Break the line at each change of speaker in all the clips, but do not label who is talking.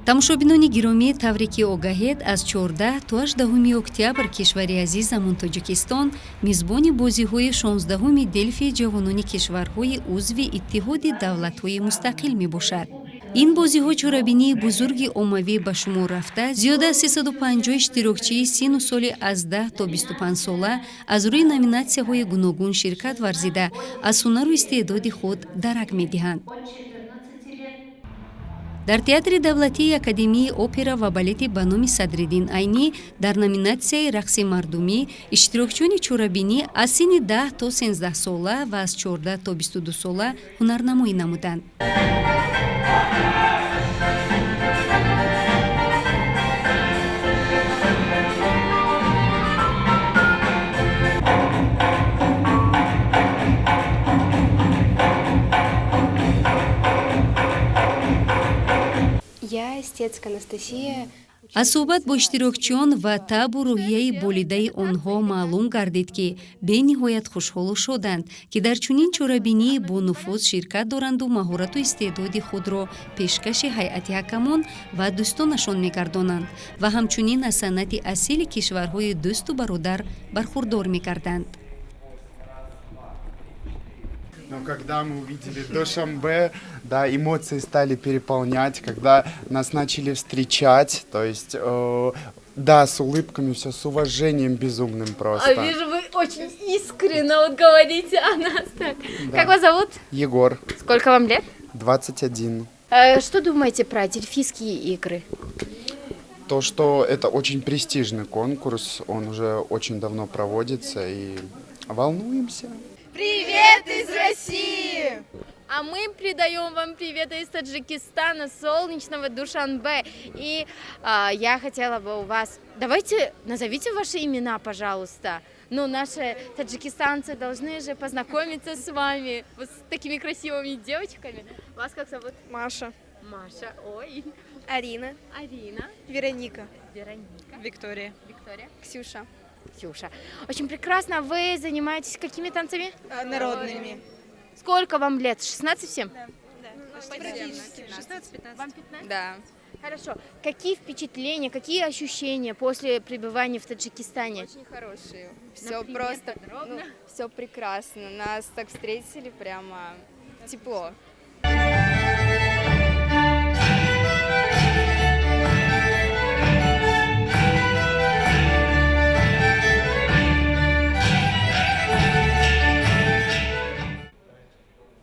тамошобинони гиромӣ, тавре ки огаҳед, аз 14 то 18 октябр кишвари азизамон Тоҷикистон мизбони бозиҳои 16-уми Дельфии ҷавонони кишварҳои узви Иттиҳоди давлатҳои мустақил мебошад. ин бозиҳо чорабинии бузурги оммавӣ ба шумор рафта, зиёда аз 350 иштирокчии сину соли аз 10 то 25 сола аз рӯи номинатсияҳои гуногун ширкат варзида, аз ҳунару истеъдоди худ дарак медиҳанд. дар театри давлатии Академияи опера ва балети ба номи Садриддин Айнӣ дар номинатсияи рақси мардумӣ иштирокчиёни чорабинӣ аз синни 10 то 13 сола ва аз 14 то 22 сола ҳунарнамоӣ намуданд.
Я истец Анастасия.
аз суҳбат бо иштирокчиён ва табу рӯҳияи болидаи онҳо маълум гардид, ки бениҳоят хушҳолу шоданд, ки дар чунин чорабинии бонуфуз ширкат доранду маҳорату истеъдоди худро пешкаши ҳайати ҳакамон ва дӯстонашон мегардонанд ва ҳамчунин аз санъати асили кишварҳои дӯсту бародар бархурдор мегарданд.
Но когда мы увидели Душанбе, да, эмоции стали переполнять, когда нас начали встречать, то есть, да, с улыбками, все с уважением безумным просто.
А вижу, вы очень искренне вот говорите о нас так. Да. Как вас зовут?
Егор.
Сколько вам лет?
21.
Что думаете про Дельфийские игры?
То, что это очень престижный конкурс, он уже очень давно проводится, и волнуемся.
Привет из России! А мы передаем вам привет из Таджикистана, солнечного Душанбе. И я хотела бы у вас... Давайте назовите ваши имена, пожалуйста. Ну, наши таджикистанцы должны же познакомиться с вами, вот с такими красивыми девочками. Вас как зовут?
Маша.
Маша. Ой.
Арина.
Арина.
Вероника.
Вероника.
Виктория.
Виктория.
Ксюша.
Ксюша. Очень прекрасно. Вы занимаетесь какими танцами?
Народными.
Сколько вам лет? 16 всем?
Да. 16-15.
Вам 15?
Да.
Хорошо. Какие впечатления, какие ощущения после пребывания в Таджикистане?
Очень хорошие. Все просто, все прекрасно. Нас так встретили прямо тепло.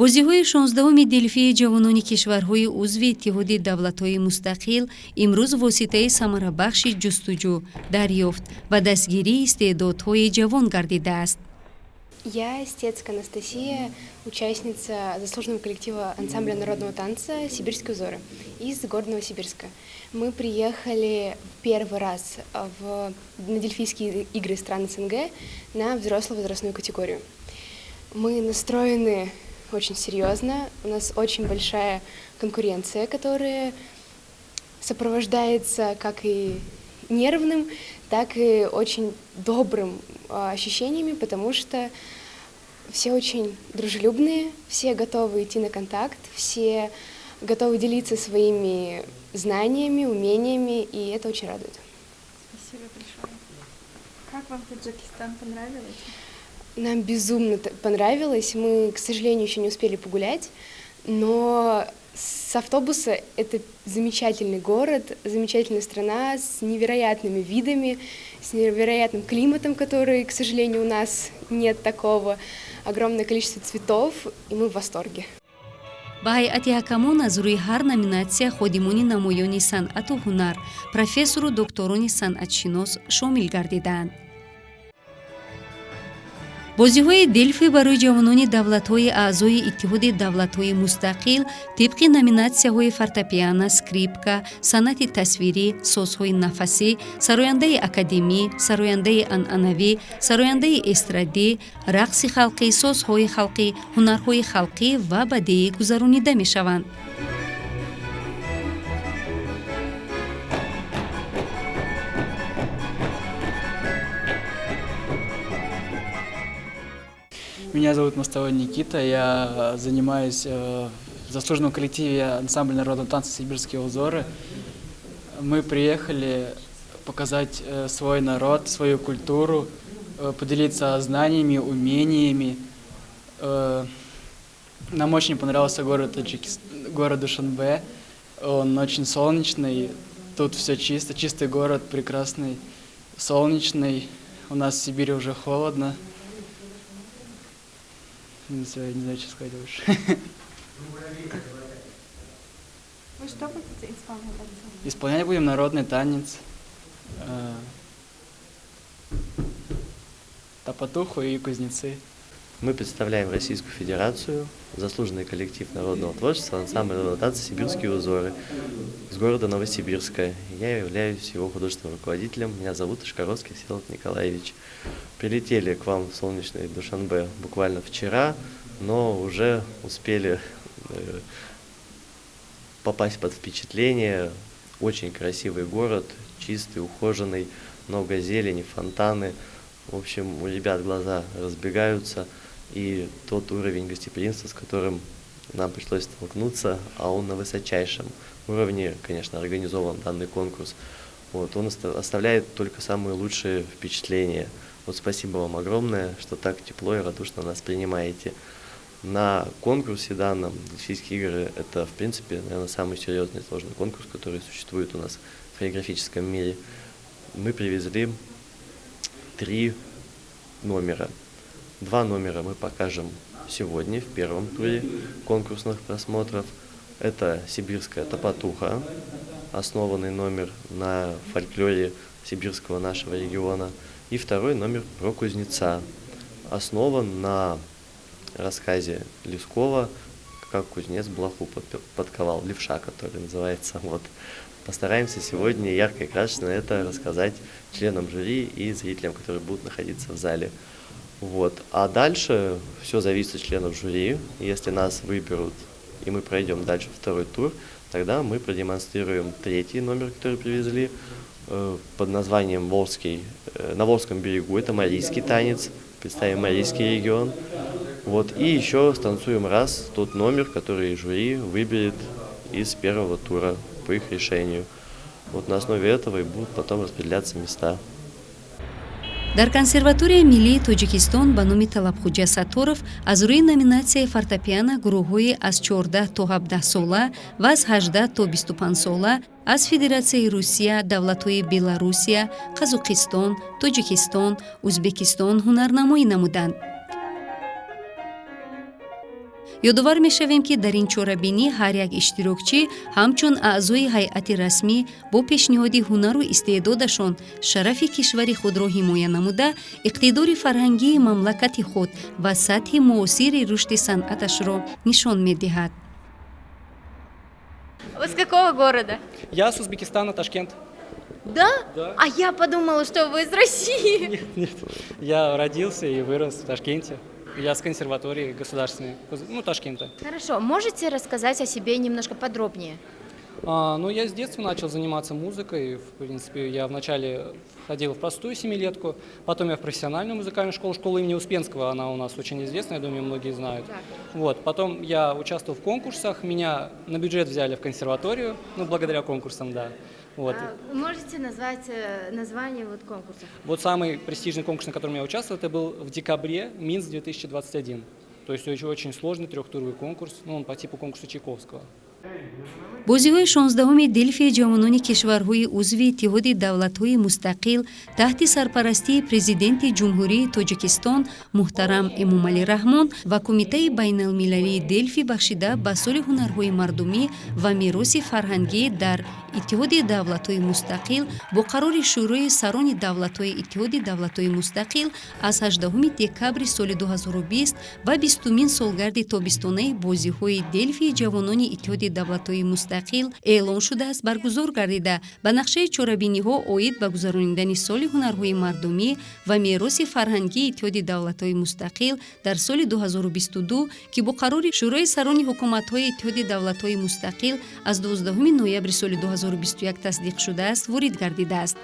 бозиҳои 16-уми Дельфии ҷавонони кишварҳои узви Иттиҳоди давлатҳои мустақил имрӯз воситаи самарабахши ҷустуҷӯ, дарёфт ва дастгирии истеъдодҳои ҷавон гардидааст.
Я истец Анастасия, участница заслуженного коллектива ансамбля народного танца «Сибирские узоры» из города Новосибирска. Мы приехали первый раз на Дельфийские игры стран СНГ на взрослую возрастную категорию. Мы настроены очень серьезно, у нас очень большая конкуренция, которая сопровождается как и нервным, так и очень добрым ощущениями, потому что все очень дружелюбные, все готовы идти на контакт, все готовы делиться своими знаниями, умениями, и это очень радует.
Спасибо большое. Как вам Таджикистан, понравилось?
Нам безумно понравилось. Мы, к сожалению, еще не успели погулять, но с автобуса это замечательный город, замечательная страна с невероятными видами, с невероятным климатом, который, к сожалению, у нас нет такого, огромное количество цветов, и мы в восторге.
ба ҳайати ҳакамон аз рӯи ҳар номинатсия ходимони намоёни санъату ҳунар, профессору докторони санъатшинос шомил гардидаанд. бозиҳои Дельфи барои ҷавонони давлатҳои аъзои Иттиҳоди давлатҳои мустақил тибқи номинатсияҳои фортепиано, скрипка, санъати тасвирӣ, созҳои нафасӣ, сарояндаи академӣ, сарояндаи анъанавӣ, сарояндаи эстрадӣ, рақси халқӣ, созҳои халқӣ, ҳунарҳои халқӣ ва бадеӣ гузаронида мешаванд.
Меня зовут Мостовой Никита, я занимаюсь в заслуженном коллективе ансамбля народного танца «Сибирские узоры». Мы приехали показать свой народ, свою культуру, поделиться знаниями, умениями. Нам очень понравился город Душанбе. Он очень солнечный, тут все чисто, чистый город, прекрасный, солнечный. У нас в Сибири уже холодно. Не знаю, что сказать больше.
Вы что будете исполнять?
Исполнять будем народный танец, топотуху и кузнецы.
Мы представляем Российскую Федерацию, заслуженный коллектив народного творчества, ансамбль народного танца «Сибирские узоры» с города Новосибирска. Я являюсь его художественным руководителем. Меня зовут Ишкаровский Всеволод Николаевич. Прилетели к вам в солнечный Душанбе буквально вчера, но уже успели попасть под впечатление. Очень красивый город, чистый, ухоженный, много зелени, фонтаны. В общем, у ребят глаза разбегаются, и тот уровень гостеприимства, с которым нам пришлось столкнуться, а он на высочайшем уровне, конечно, организован данный конкурс. Вот, он оставляет только самые лучшие впечатления. Вот спасибо вам огромное, что так тепло и радушно нас принимаете. На конкурсе данном Дельфийские игры это, в принципе, наверное, самый серьезный и сложный конкурс, который существует у нас в хореографическом мире. Мы привезли 3 номера. 2 номера мы покажем сегодня в первом туре конкурсных просмотров. Это «Сибирская топотуха», основанный номер на фольклоре сибирского нашего региона. И второй номер про кузнеца, основан на рассказе Лескова «Как кузнец блоху подковал», левша, который называется. Вот. Постараемся сегодня ярко и красочно это рассказать членам жюри и зрителям, которые будут находиться в зале. Вот. А дальше все зависит от членов жюри. Если нас выберут и мы пройдем дальше второй тур, тогда мы продемонстрируем 3-й номер, который привезли, под названием «Волжский». На Волжском берегу это марийский танец, представим марийский регион. Вот. И еще станцуем раз тот номер, который жюри выберет из первого тура по их решению. Вот на основе этого и будут потом распределяться места.
дар консерваторияи миллии тоҷикистон ба номи талабхуҷа сатторов аз рӯи номинатсияи фортепиано гурӯҳҳои аз 14 то 17 сола ва аз 18 то 25 сола аз Федератсияи Русия, давлатҳои Беларусия, Қазоқистон, Тоҷикистон, Узбекистон ҳунарнамоӣ намуданд. ёдовар мешавем, ки дар ин чорабинӣ ҳар як иштирокчӣ ҳамчун аъзои ҳайати расмӣ бо пешниҳоди ҳунару истеъдодашон шарафи кишвари худро ҳимоя намуда, иқтидори фарҳангии мамлакати худ ва сатҳи муосири рушди санъаташро нишон медиҳад.
Вы с какого города?
Я с Узбекистана, Ташкент.
Да?
Да.
А я подумала, что вы из России.
Нет, я родился и вырос в Ташкенте. Я с консерватории государственной, Ташкента.
Хорошо, можете рассказать о себе немножко подробнее?
Я с детства начал заниматься музыкой. В принципе, я вначале ходил в простую семилетку, потом я в профессиональную музыкальную школу, школу имени Успенского, она у нас очень известная, я думаю, многие знают. Вот, потом я участвовал в конкурсах, меня на бюджет взяли в консерваторию, благодаря конкурсам, да. Вот.
Можете назвать название конкурса?
Вот самый престижный конкурс, на котором я участвовал, это был в декабре, Минск 2021. То есть очень сложный трехтуровый конкурс, он по типу конкурса Чайковского.
бозиҳои 16-уми Дельфии ҷавонони кишварҳои узви иттиҳоди давлатҳои мустақил таҳти сарпарастии президенти ҷумҳурии Тоҷикистон муҳтарам Эмомалӣ Раҳмон ва Кумитаи байналмилалии Дельфи бахшида ба соли ҳунарҳои мардумӣ ва мероси фарҳангӣ дар иттиҳоди давлатҳои мустақил бо қарори шӯрои сарони давлатҳои иттиҳоди давлатҳои мустақил аз 18 декабри соли 2020 ва 20-мин солгарди тобистонаи бозиҳои Дельфии ҷавонони иттиҳоди давлатҳои мустақил эълон шудааст баргузор гардида ба нақшаи чорабиниҳо оид ба гузарониндани соли ҳунарҳои мардумӣ ва мероси фарҳангии иттиҳоди давлатҳои мустақил дар соли 2022 ки бо қарори шӯрои сарони ҳукуматҳои иттиҳоди давлатҳои мустақил аз 12 ноябри соли 2021 тасдиқ шудааст ворид гардидааст.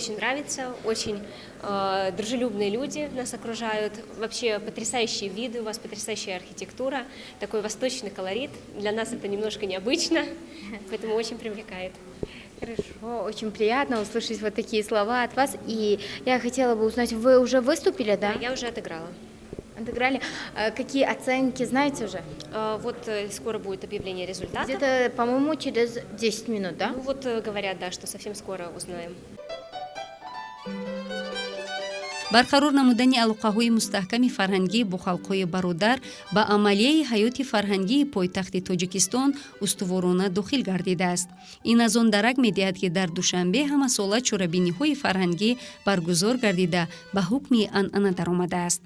очень нравится, очень дружелюбные люди нас окружают, вообще потрясающие виды, у вас потрясающая архитектура, такой восточный колорит. Для нас это немножко необычно, поэтому очень привлекает.
Хорошо, очень приятно услышать вот такие слова от вас. И я хотела бы узнать, вы уже выступили, да?
Я уже отыграла.
Отыграли. Какие оценки знаете уже?
Вот скоро будет объявление результатов.
Где-то, по-моему, через 10 минут, да?
Ну вот говорят, да, что совсем скоро узнаем.
барқарор намудани алоқаҳои мустаҳками фарҳангӣ бо халқҳои бародар ба амалияи ҳаёти фарҳангии пойтахти тоҷикистон устуворона дохил гардидааст. Ин аз он дарак медиҳад ки дар душанбе ҳамасола чорабиниҳои фарҳангӣ баргузор гардида ба ҳукми анъана даромадааст.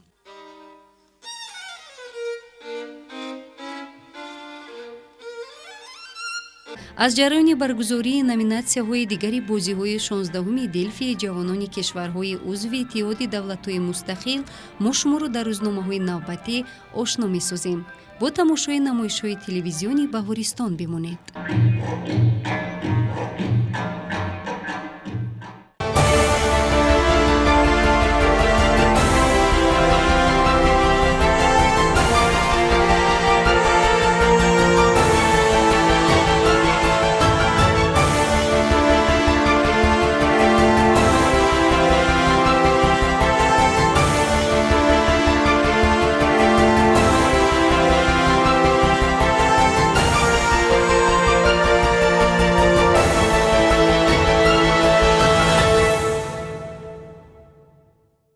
аз ҷараёни баргузории номинатсияҳои дигари бозиҳои 16-уми делфии ҷавонони кишварҳои узви иттиҳоди давлатҳои мустақил мо шуморо дар рӯзномаҳои навбатӣ ошно месозем. бо тамошои намоишҳои телевизиони Баҳористон бимонед.